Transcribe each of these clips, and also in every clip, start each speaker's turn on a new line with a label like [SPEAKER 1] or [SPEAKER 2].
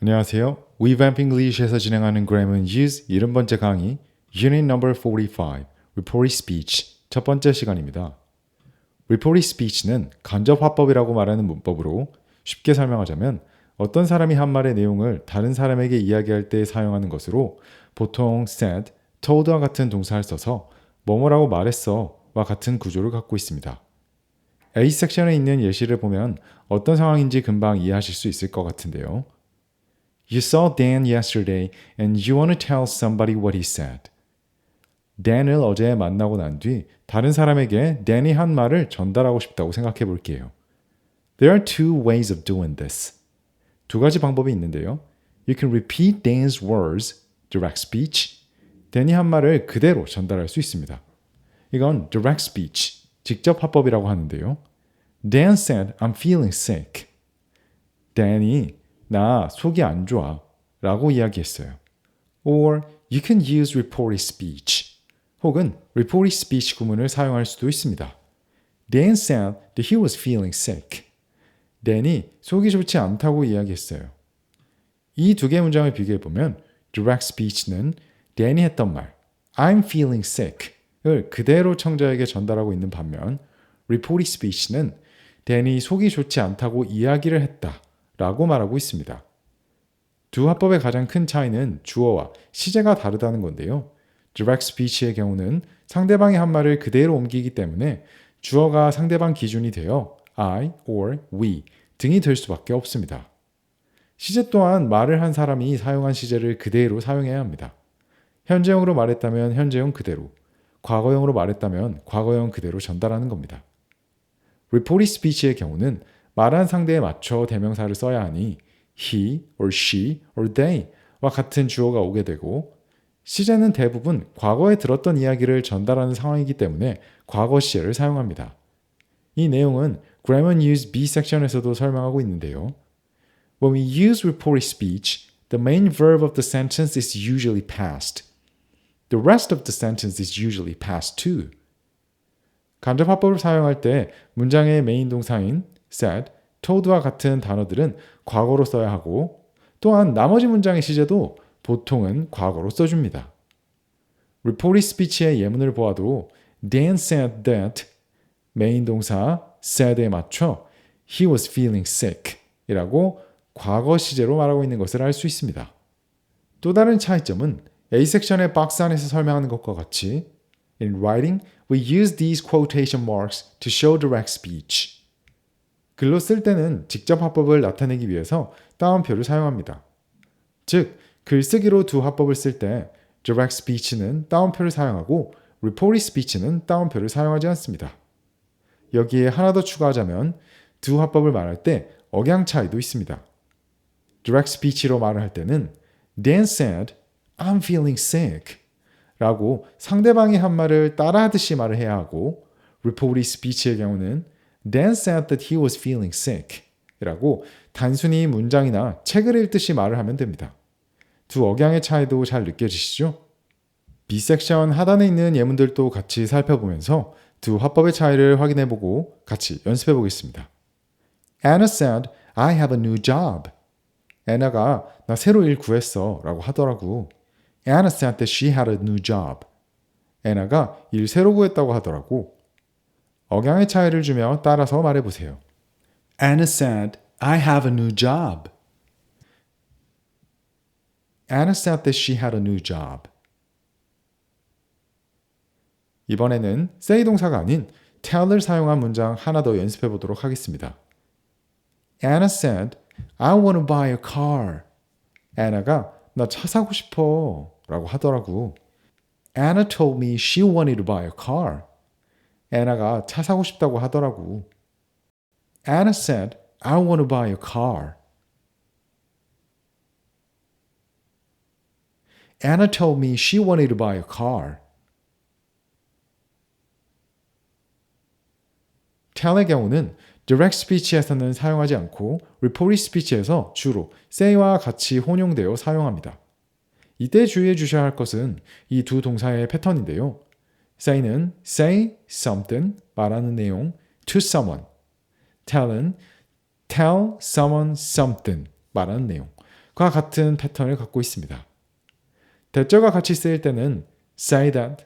[SPEAKER 1] 안녕하세요. Revamp English에서 진행하는 Grammar and Use 70번째 강의 Unit Number 45 Reported Speech 첫 번째 시간입니다. Reported Speech는 간접 화법이라고 말하는 문법으로 쉽게 설명하자면 어떤 사람이 한 말의 내용을 다른 사람에게 이야기할 때 사용하는 것으로 보통 said, told와 같은 동사를 써서 뭐뭐라고 말했어와 같은 구조를 갖고 있습니다. A 섹션에 있는 예시를 보면 어떤 상황인지 금방 이해하실 수 있을 것 같은데요. You saw Dan yesterday and you want to tell somebody what he said. Dan을 어제 만나고 난 뒤 다른 사람에게 Dan이 한 말을 전달하고 싶다고 생각해 볼게요. There are two ways of doing this. 두 가지 방법이 있는데요. You can repeat Dan's words, direct speech. Dan이 한 말을 그대로 전달할 수 있습니다. 이건 direct speech, 직접 화법이라고 하는데요. Dan said, I'm feeling sick. Dan이 나 속이 안 좋아 라고 이야기했어요. Or you can use reported speech 혹은 reported speech 구문을 사용할 수도 있습니다. Dan said that he was feeling sick. Dan이 속이 좋지 않다고 이야기했어요. 이 두 개의 문장을 비교해보면 direct speech는 Dan이 했던 말 I'm feeling sick을 그대로 청자에게 전달하고 있는 반면 reported speech는 Dan이 속이 좋지 않다고 이야기를 했다 라고 말하고 있습니다. 두 화법의 가장 큰 차이는 주어와 시제가 다르다는 건데요. direct speech의 경우는 상대방이 한 말을 그대로 옮기기 때문에 주어가 상대방 기준이 되어 I or we 등이 될 수밖에 없습니다. 시제 또한 말을 한 사람이 사용한 시제를 그대로 사용해야 합니다. 현재형으로 말했다면 현재형 그대로, 과거형으로 말했다면 과거형 그대로 전달하는 겁니다. reported speech의 경우는 말한 상대에 맞춰 대명사를 써야 하니 he or she or they와 같은 주어가 오게 되고 시제는 대부분 과거에 들었던 이야기를 전달하는 상황이기 때문에 과거 시제를 사용합니다. 이 내용은 Grammar and Use B 섹션에서도 설명하고 있는데요. When we use reported speech, the main verb of the sentence is usually past. The rest of the sentence is usually past too. 간접 화법을 사용할 때 문장의 메인 동사인 said, told와 같은 단어들은 과거로 써야 하고 또한 나머지 문장의 시제도 보통은 과거로 써줍니다. reported speech의 예문을 보아도 Dan said that 메인 동사 said에 맞춰 he was feeling sick 이라고 과거 시제로 말하고 있는 것을 알 수 있습니다. 또 다른 차이점은 A 섹션의 박스 안에서 설명하는 것과 같이 In writing, we use these quotation marks to show direct speech. 글로 쓸 때는 직접 화법을 나타내기 위해서 따옴표를 사용합니다. 즉, 글쓰기로 두 화법을 쓸 때 direct speech는 따옴표를 사용하고 reported speech는 따옴표를 사용하지 않습니다. 여기에 하나 더 추가하자면 두 화법을 말할 때 억양 차이도 있습니다. direct speech로 말을 할 때는 Dan said, I'm feeling sick 라고 상대방이 한 말을 따라하듯이 말을 해야 하고 reported speech의 경우는 Dan said that he was feeling sick 라고 단순히 문장이나 책을 읽듯이 말을 하면 됩니다. 두 억양의 차이도 잘 느껴지시죠? B 섹션 하단에 있는 예문들도 같이 살펴보면서 두 화법의 차이를 확인해보고 같이 연습해보겠습니다. Anna said, I have a new job. 애나가 나 새로 일 구했어 라고 하더라고. Anna said that she had a new job. 애나가 일 새로 구했다고 하더라고. 억양의 차이를 주며 따라서 말해보세요. Anna said, I have a new job. Anna said that she had a new job. 이번에는 say 동사가 아닌 tell을 사용한 문장 하나 더 연습해 보도록 하겠습니다. Anna said, I want to buy a car. Anna가 나 차 사고 싶어 라고 하더라고. Anna told me she wanted to buy a car. Anna가 차 사고 싶다고 하더라고. Anna said, I want to buy a car. Anna told me she wanted to buy a car. tell의 경우는 direct speech에서는 사용하지 않고 reported speech에서 주로 say와 같이 혼용되어 사용합니다. 이때 주의해 주셔야 할 것은 이 두 동사의 패턴인데요. say는 say something 말하는 내용 to someone. tell은 tell someone something 말하는 내용. 과 같은 패턴을 갖고 있습니다. 대절과 같이 쓰일 때는 say that,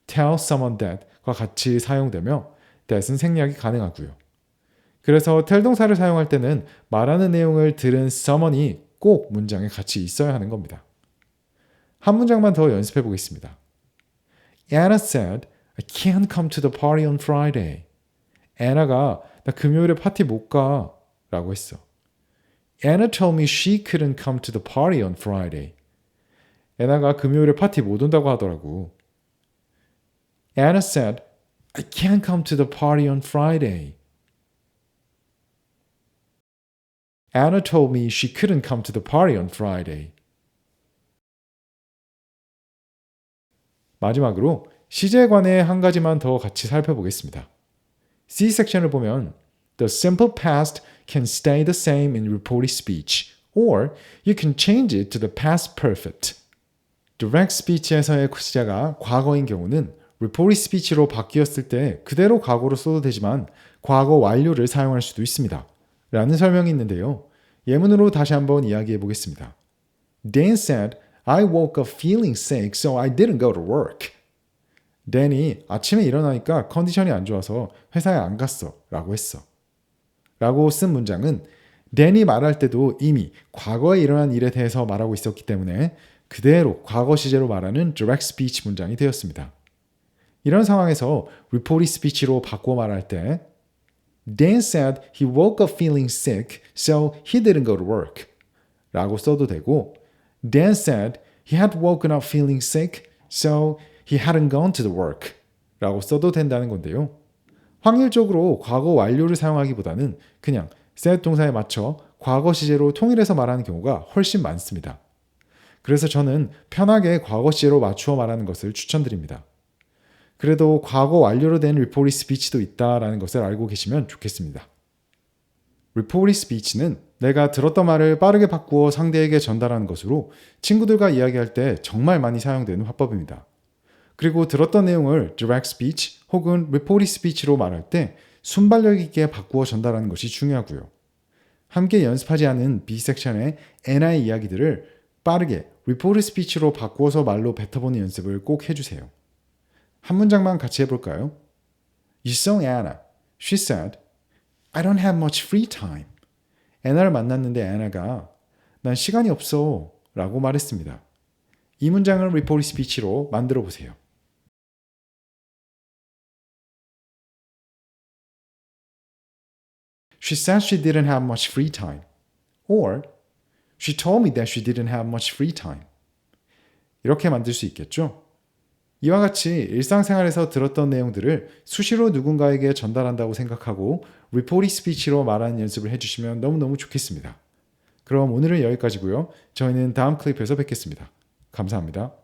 [SPEAKER 1] tell someone that 과 같이 사용되며 that은 생략이 가능하고요. 그래서 tell 동사를 사용할 때는 말하는 내용을 들은 someone이 꼭 문장에 같이 있어야 하는 겁니다. 한 문장만 더 연습해 보겠습니다. Anna said, I can't come to the party on Friday. 애나가 나 금요일에 파티 못 가 라고 했어. Anna told me she couldn't come to the party on Friday. 애나가 금요일에 파티 못 온다고 하더라고. Anna said, I can't come to the party on Friday. Anna told me she couldn't come to the party on Friday. 마지막으로 시제에 관해 한 가지만 더 같이 살펴보겠습니다. C 섹션을 보면 The simple past can stay the same in reported speech, or you can change it to the past perfect. Direct speech에서의 시제가 과거인 경우는 reported speech로 바뀌었을 때 그대로 과거로 써도 되지만 과거 완료를 사용할 수도 있습니다. 라는 설명이 있는데요. 예문으로 다시 한번 이야기해 보겠습니다. Dan said, I woke up feeling sick, so I didn't go to work. 댄이 아침에 일어나니까 컨디션이 안 좋아서 회사에 안 갔어 라고 했어. 라고 쓴 문장은 댄이 말할 때도 이미 과거에 일어난 일에 대해서 말하고 있었기 때문에 그대로 과거 시제로 말하는 direct speech 문장이 되었습니다. 이런 상황에서 reported speech로 바꿔 말할 때 Dan said he woke up feeling sick, so he didn't go to work 라고 써도 되고 Dan said he had woken up feeling sick, so he hadn't gone to the work 라고 써도 된다는 건데요. 확률적으로 과거 완료를 사용하기보다는 그냥 said 동사에 맞춰 과거 시제로 통일해서 말하는 경우가 훨씬 많습니다. 그래서 저는 편하게 과거 시제로 맞추어 말하는 것을 추천드립니다. 그래도 과거 완료로 된 reported speech도 있다라는 것을 알고 계시면 좋겠습니다. reported speech는 내가 들었던 말을 빠르게 바꾸어 상대에게 전달하는 것으로 친구들과 이야기할 때 정말 많이 사용되는 화법입니다. 그리고 들었던 내용을 direct speech 혹은 reported speech로 말할 때 순발력 있게 바꾸어 전달하는 것이 중요하고요. 함께 연습하지 않은 B 섹션의 N의 이야기들을 빠르게 reported speech로 바꾸어서 말로 뱉어보는 연습을 꼭 해주세요. 한 문장만 같이 해볼까요? You saw Anna. She said, I don't have much free time. 애나를 만났는데 애나가 난 시간이 없어 라고 말했습니다. 이 문장을 reported speech로 만들어 보세요. She said she didn't have much free time. Or she told me that she didn't have much free time. 이렇게 만들 수 있겠죠? 이와 같이 일상생활에서 들었던 내용들을 수시로 누군가에게 전달한다고 생각하고 reported speech로 말하는 연습을 해주시면 너무너무 좋겠습니다. 그럼 오늘은 여기까지고요. 저희는 다음 클립에서 뵙겠습니다. 감사합니다.